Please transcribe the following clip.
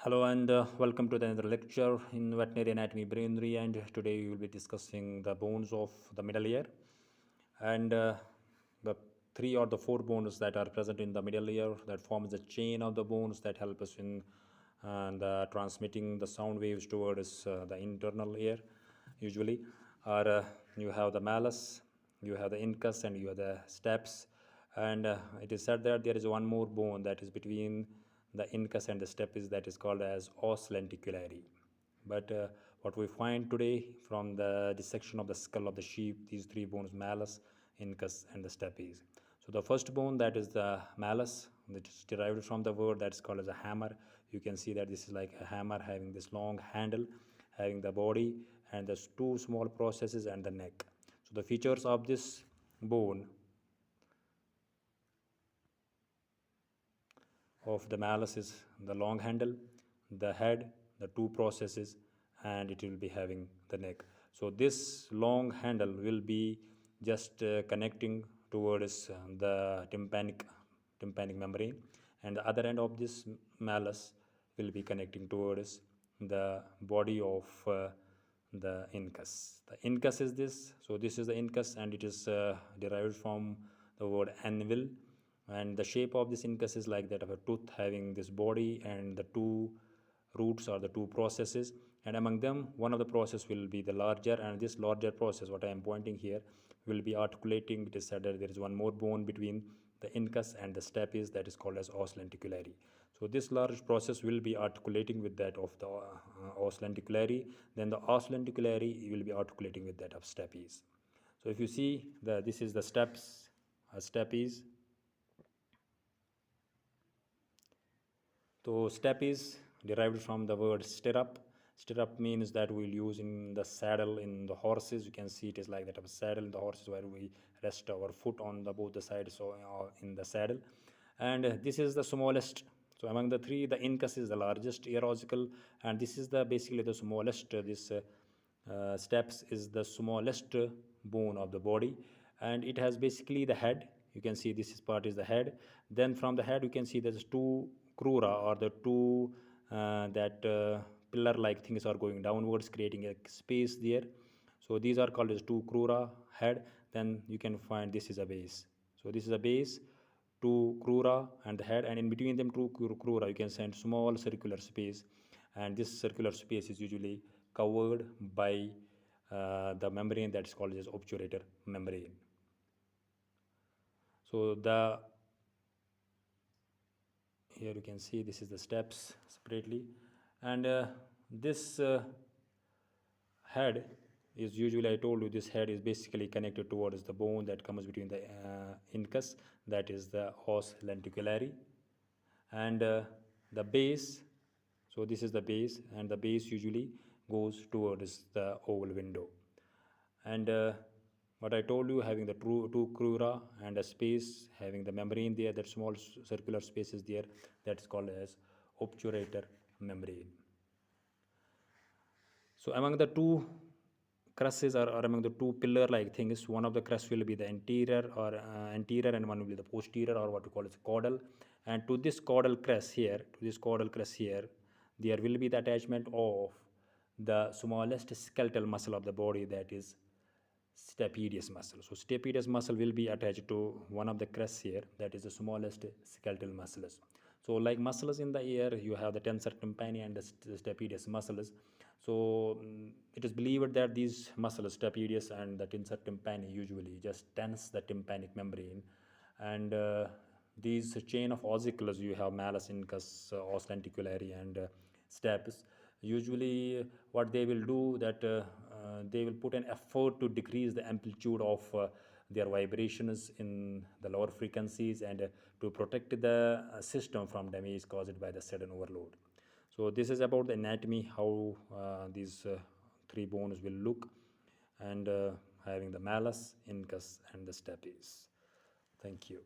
Hello and welcome to the another lecture in veterinary anatomy brainry, and today we will be discussing the bones of the middle ear and the three or the four bones that are present in the middle ear that forms the chain of the bones that help us in the transmitting the sound waves towards the internal ear usually are you have the malus, you have the incus, and you have the steps. And it is said that there is one more bone that is between the incus and the stapes that is called as os lenticularis. But what we find today from the dissection of the skull of the sheep, these three bones, malus, incus, and the stapes. So the first bone, that is the malus, which is derived from the word that's called as a hammer. You can see that this is like a hammer having this long handle, having the body and the two small processes and the neck. So the features of this bone of the malus is the long handle, the head, the two processes, and it will be having the neck. So this long handle will be just connecting towards the tympanic membrane, and the other end of this malus will be connecting towards the body of the incus. The incus is this. So this is the incus, and it is derived from the word anvil, and the shape of this incus is like that of a tooth having this body and the two roots or the two processes, and among them one of the process will be the larger, and this larger process, what I am pointing here, will be articulating. It is said that there is one more bone between the incus and the stapes that is called as os lenticularis. So this large process will be articulating with that of the os lenticularis, then the os lenticularis will be articulating with that of stapes. So if you see this is the steps, stapes. So step is derived from the word stirrup. Stirrup means that we'll use in the saddle in the horses. You can see it is like that of a saddle in the horses where we rest our foot on the both the sides, so in the saddle. And this is the smallest. So among the three, the incus is the largest ear ossicle, and this is the basically the smallest. This steps is the smallest bone of the body, and it has basically the head. You can see this part is the head. Then from the head you can see there's two crura, or the two that pillar like things are going downwards, creating a space there. So these are called as two crura, head. Then you can find this is a base. So this is a base, two crura and the head, and in between them two crura you can find small circular space, and this circular space is usually covered by the membrane that is called as obturator membrane. So the here you can see this is the steps separately, and this head is usually, I told you, this head is basically connected towards the bone that comes between the incus, that is the os lenticularis, and the base. So this is the base, and the base usually goes towards the oval window. And what I told you, having the two crura and a space having the membrane there, that small circular space is there, that's called as obturator membrane. So among the two crushes, or among the two pillar like things, one of the crust will be the anterior or anterior, and one will be the posterior, or what we call as caudal. And to this caudal crest here, there will be the attachment of the smallest skeletal muscle of the body, that is stapedius muscle. So stapedius muscle will be attached to one of the crests here, that is the smallest skeletal muscles. So like muscles in the ear, you have the tensor tympani and the stapedius muscles. So it is believed that these muscles, stapedius and the tensor tympani, usually just tense the tympanic membrane, and these chain of ossicles, you have malus, incus, os lenticularis, and stapes. Usually what they will do, that they will put an effort to decrease the amplitude of their vibrations in the lower frequencies, and to protect the system from damage caused by the sudden overload. So this is about the anatomy, how these three bones will look, and having the malus, incus, and the stapes. Thank you.